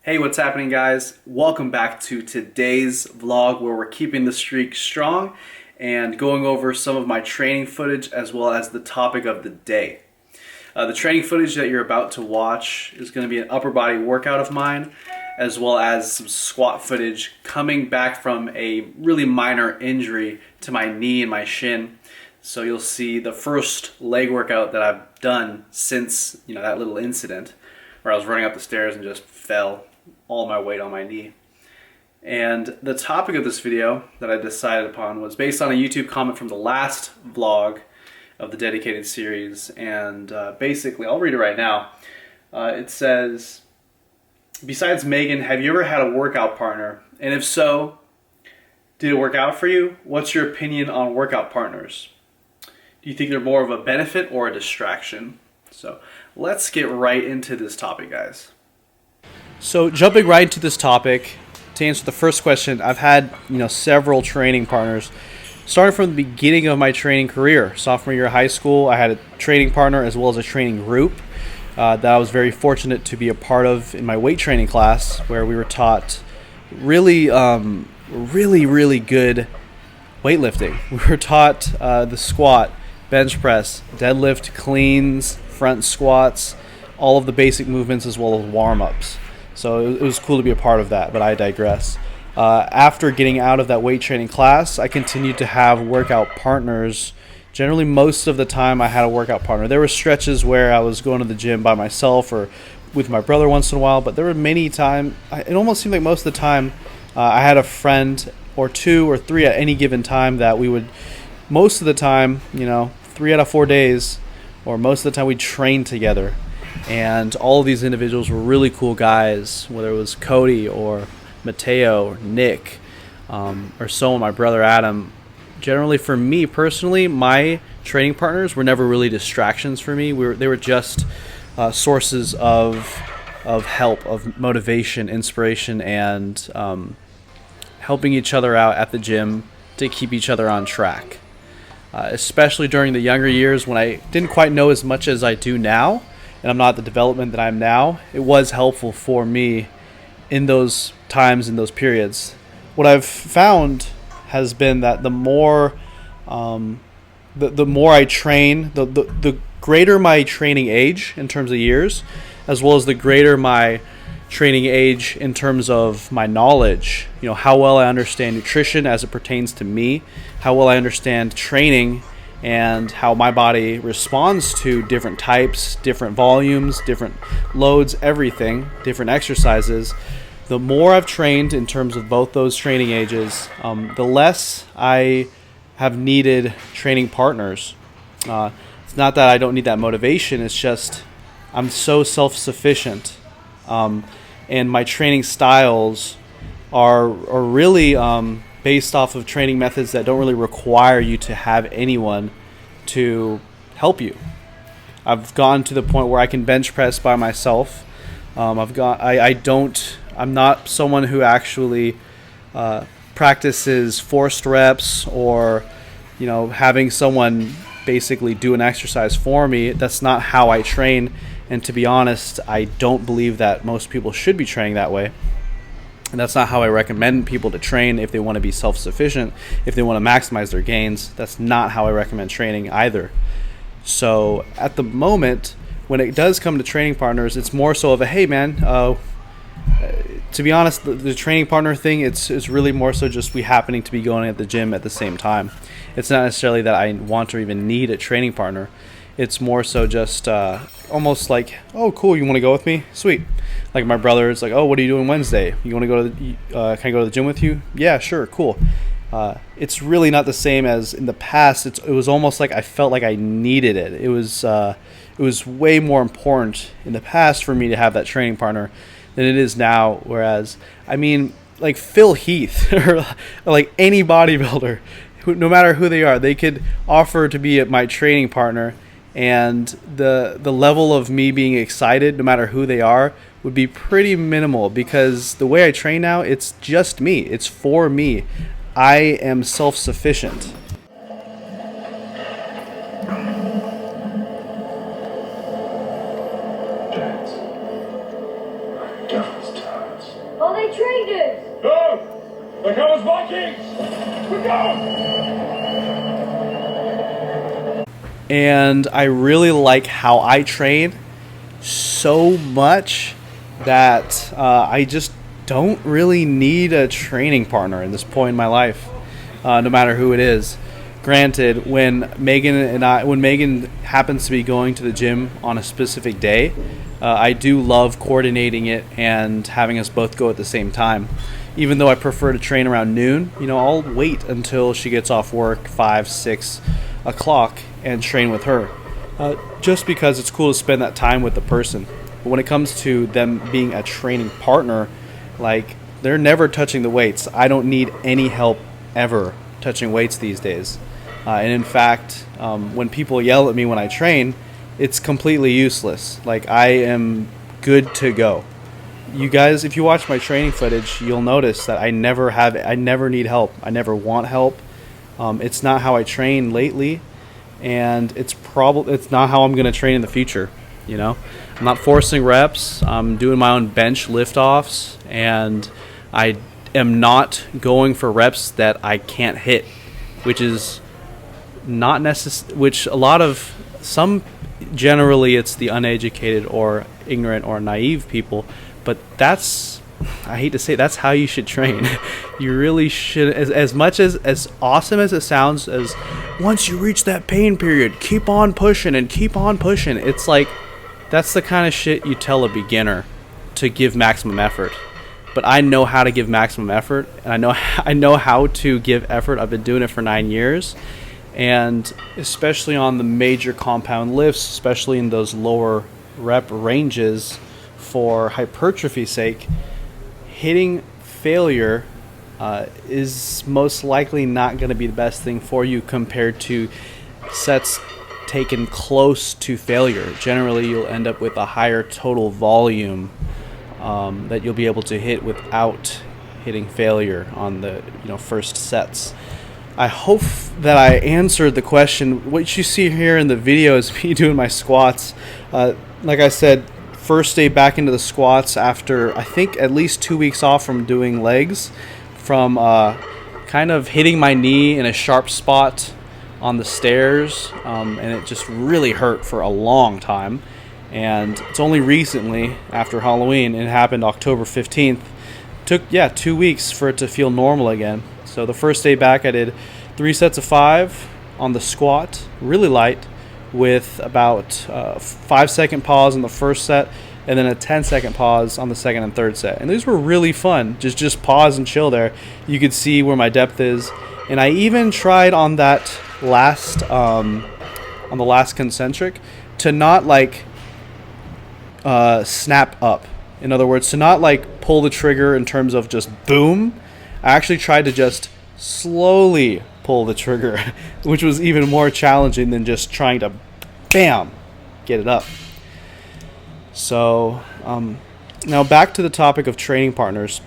Hey, what's happening, guys? Welcome back to today's vlog where we're keeping the streak strong and going over some of my training footage as well as the topic of the day. The training footage that you're about to watch is going to be an upper body workout of mine as well as some squat footage coming back from a really minor injury to my knee and my shin. So you'll see the first leg workout that I've done since that little incident where I was running up the stairs and just fell all my weight on my knee. And the topic of this video that I decided upon was based on a YouTube comment from the last vlog of the dedicated series, and basically, I'll read it right now. It says, besides Megan, have you ever had a workout partner? And if so, did it work out for you? What's your opinion on workout partners? Do you think they're more of a benefit or a distraction? So let's get right into this topic, guys. So jumping right into this topic, to answer the first question, I've had several training partners. Starting from the beginning of my training career, sophomore year of high school, I had a training partner as well as a training group that I was very fortunate to be a part of in my weight training class, where we were taught really good weightlifting. We were taught the squat, bench press, deadlift, cleans, front squats, all of the basic movements as well as warm-ups. So it was cool to be a part of that, but I digress. After getting out of that weight training class, I continued to have workout partners. Generally, most of the time I had a workout partner. There were stretches where I was going to the gym by myself or with my brother once in a while, but there were many times, it almost seemed like most of the time, I had a friend or two or three at any given time that we would, most of the time, 3 out of 4 days, or most of the time we'd train together. And all of these individuals were really cool guys, whether it was Cody or Mateo or Nick or my brother Adam. Generally, for me personally, my training partners were never really distractions for me. They were just sources of help, of motivation, inspiration, and helping each other out at the gym to keep each other on track. Especially during the younger years when I didn't quite know as much as I do now, and I'm not the development that I'm now, it was helpful for me in those times, in those periods. What I've found has been that the more I train, the greater my training age in terms of years, as well as the greater my training age in terms of my knowledge, how well I understand nutrition as it pertains to me, how well I understand training, and how my body responds to different types, different volumes, different loads, everything, different exercises. The more I've trained in terms of both those training ages, the less I have needed training partners. It's not that I don't need that motivation, it's just I'm so self-sufficient. And my training styles are really based off of training methods that don't really require you to have anyone to help you. I've gotten to the point where I can bench press by myself. I'm not someone who actually practices forced reps or having someone basically do an exercise for me. That's not how I train, and to be honest, I don't believe that most people should be training that way. And that's not how I recommend people to train if they want to be self-sufficient, if they want to maximize their gains. That's not how I recommend training either. So at the moment, when it does come to training partners, it's more so of a, hey man, to be honest, the training partner thing, it's really more so just we happening to be going at the gym at the same time. It's not necessarily that I want or even need a training partner. It's more so just almost like, oh, cool, you want to go with me? Sweet. Like my brother is like, oh, what are you doing Wednesday? You want to go to can I go to the gym with you? Yeah, sure, cool. It's really not the same as in the past. It was almost like I felt like I needed it. It was way more important in the past for me to have that training partner than it is now. Whereas, like Phil Heath or like any bodybuilder, no matter who they are, they could offer to be my training partner, and the level of me being excited, no matter who they are, would be pretty minimal, because the way I train now, it's just me. It's for me. I am self-sufficient. Devil's time. Are they trainers? No! They're coming as Vikings! We're going! And I really like how I train so much that I just don't really need a training partner at this point in my life, no matter who it is. Granted, when Megan happens to be going to the gym on a specific day, I do love coordinating it and having us both go at the same time. Even though I prefer to train around noon, I'll wait until she gets off work 5, 6 o'clock and train with her. Just because it's cool to spend that time with the person. But when it comes to them being a training partner, like, they're never touching the weights. I don't need any help ever touching weights these days. And in fact, when people yell at me when I train, it's completely useless. Like, I am good to go. You guys, if you watch my training footage, you'll notice that I never need help. I never want help. It's not how I train lately, and it's not how I'm going to train in the future. I'm not forcing reps. I'm doing my own bench lift-offs, and I am not going for reps that I can't hit, which is not necessary. Which generally it's the uneducated or ignorant or naive people, but I hate to say, that's how you should train. You really should, as much as awesome as it sounds, as once you reach that pain period, keep on pushing and keep on pushing. It's like, that's the kind of shit you tell a beginner to give maximum effort. But I know how to give maximum effort, and I know how to give effort. I've been doing it for 9 years, and especially on the major compound lifts, especially in those lower rep ranges for hypertrophy's sake, hitting failure is most likely not going to be the best thing for you compared to sets taken close to failure. Generally, you'll end up with a higher total volume that you'll be able to hit without hitting failure on the first sets. I hope that I answered the question. What you see here in the video is me doing my squats. Like I said, first day back into the squats after I think at least 2 weeks off from doing legs, from kind of hitting my knee in a sharp spot on the stairs, and it just really hurt for a long time. And it's only recently, after Halloween, it happened October 15th. Took 2 weeks for it to feel normal again. So the first day back, I did 3 sets of 5 on the squat, really light, with about 5-second pause in the first set, and then a 10-second pause on the second and third set. And these were really fun. Just pause and chill there. You could see where my depth is. And I even tried on that last concentric to not snap up. In other words, to not pull the trigger in terms of just boom. I actually tried to just slowly pull the trigger, which was even more challenging than just trying to bam, get it up. So now back to the topic of training partners.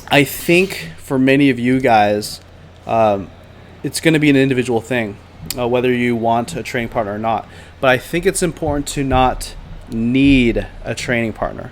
I think for many of you guys, it's going to be an individual thing, whether you want a training partner or not. But I think it's important to not need a training partner.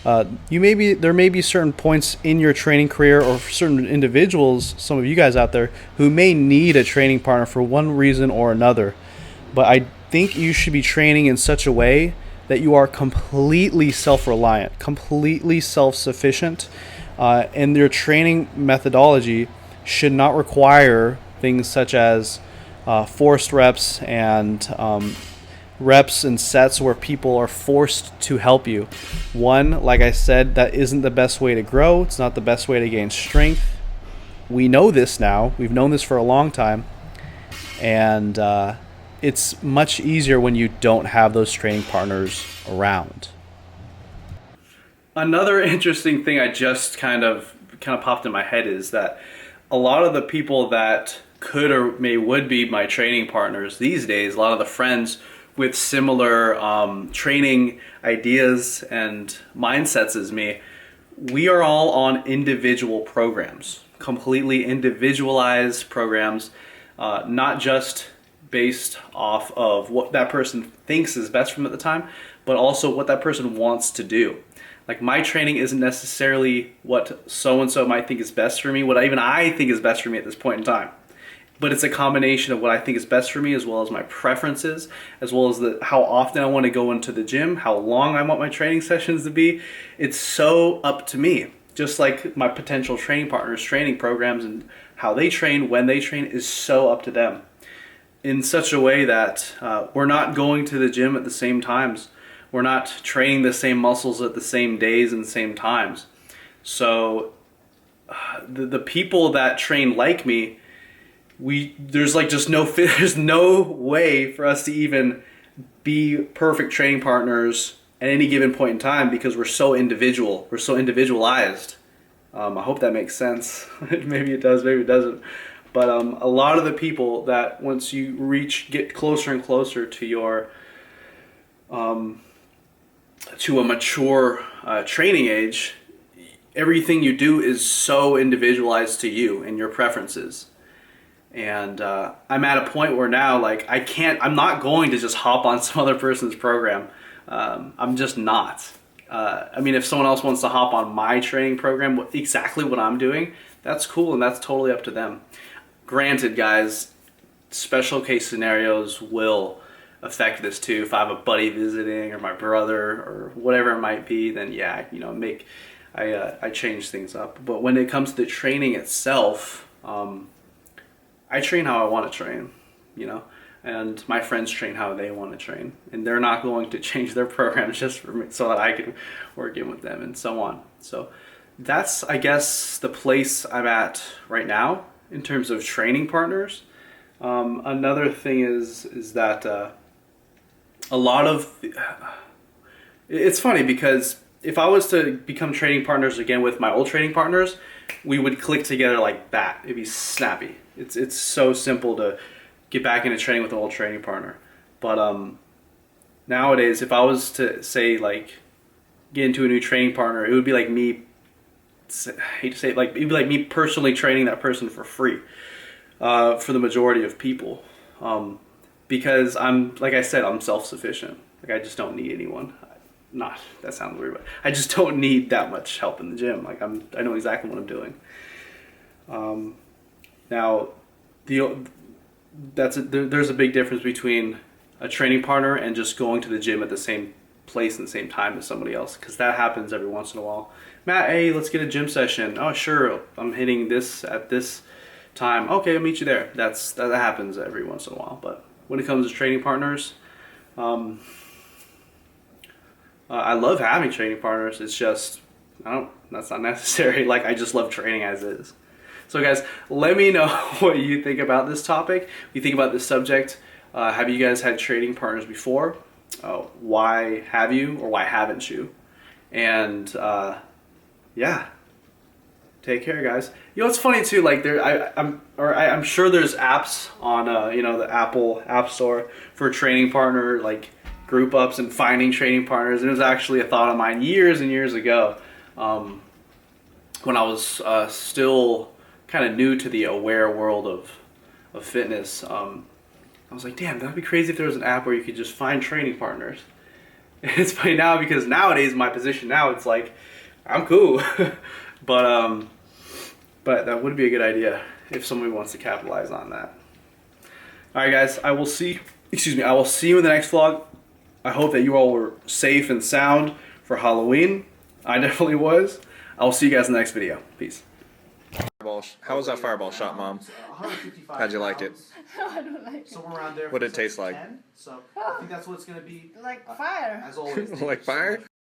There may be certain points in your training career, or certain individuals, some of you guys out there, who may need a training partner for one reason or another. But I think you should be training in such a way that you are completely self-reliant, completely self-sufficient, and your training methodology should not require things such as forced reps and reps and sets where people are forced to help you. One, like I said, that isn't the best way to grow. It's not the best way to gain strength. We know this now. We've known this for a long time. And it's much easier when you don't have those training partners around. Another interesting thing I just kind of popped in my head is that a lot of the people that would be my training partners these days, a lot of the friends with similar training ideas and mindsets as me, we are all on individual programs, completely individualized programs, not just based off of what that person thinks is best for them at the time, but also what that person wants to do. Like my training isn't necessarily what so-and-so might think is best for me, what even I think is best for me at this point in time. But it's a combination of what I think is best for me, as well as my preferences, as well as how often I want to go into the gym, how long I want my training sessions to be. It's so up to me. Just like my potential training partners' training programs and how they train, when they train, is so up to them. In such a way that we're not going to the gym at the same times. We're not training the same muscles at the same days and same times. So the people that train like me, there's like just there's no way for us to even be perfect training partners at any given point in time, because we're so individual, we're so individualized. I hope that makes sense. Maybe it does, maybe it doesn't. But a lot of the people that once you get closer and closer to your to a mature training age, everything you do is so individualized to you and your preferences. And I'm at a point where now, like, I'm not going to just hop on some other person's program. I'm just not. I mean, if someone else wants to hop on my training program, exactly what I'm doing, that's cool, and that's totally up to them. Granted, guys, special case scenarios will affect this too. If I have a buddy visiting, or my brother, or whatever it might be, then yeah, you know, I change things up. But when it comes to the training itself, I train how I want to train, you know, and my friends train how they want to train, and they're not going to change their programs just for me so that I can work in with them, and so on. So that's, I guess, the place I'm at right now in terms of training partners. Another thing is that a lot of it's funny, because if I was to become training partners again with my old training partners, we would click together like that. It'd be snappy. It's so simple to get back into training with an old training partner. But nowadays, if I was to say, like, get into a new training partner, it would be like me, I hate to say it, like, it'd be like me personally training that person for free for the majority of people. Because like I said, I'm self-sufficient. Like, I just don't need anyone. That sounds weird, but I just don't need that much help in the gym. Like, I know exactly what I'm doing. Now, there's a big difference between a training partner and just going to the gym at the same place and the same time as somebody else, because that happens every once in a while. Matt, hey, let's get a gym session. Oh, sure, I'm hitting this at this time. Okay, I'll meet you there. That happens every once in a while. But when it comes to training partners, I love having training partners. It's just, that's not necessary. Like, I just love training as is. So guys, let me know what you think about this topic. What you think about this subject. Have you guys had training partners before? Why have you, or why haven't you? And yeah, take care, guys. You know, it's funny too. Like, I'm sure there's apps on the Apple App Store for training partner, like, group ups and finding training partners. And it was actually a thought of mine years and years ago, when I was still kind of new to the aware world of fitness. I was like, damn, that'd be crazy if there was an app where you could just find training partners. And it's funny now, because nowadays, my position now, it's like, I'm cool. but that would be a good idea if somebody wants to capitalize on that. All right, guys, I will see you in the next vlog. I hope that you all were safe and sound for Halloween. I definitely was. I'll see you guys in the next video. Peace. How was that fireball shot, Mom? How'd you like it? No, I don't like it. Somewhere around there. What did it taste like? 10, so I think that's what it's going to be. Like fire. As always. Like fire?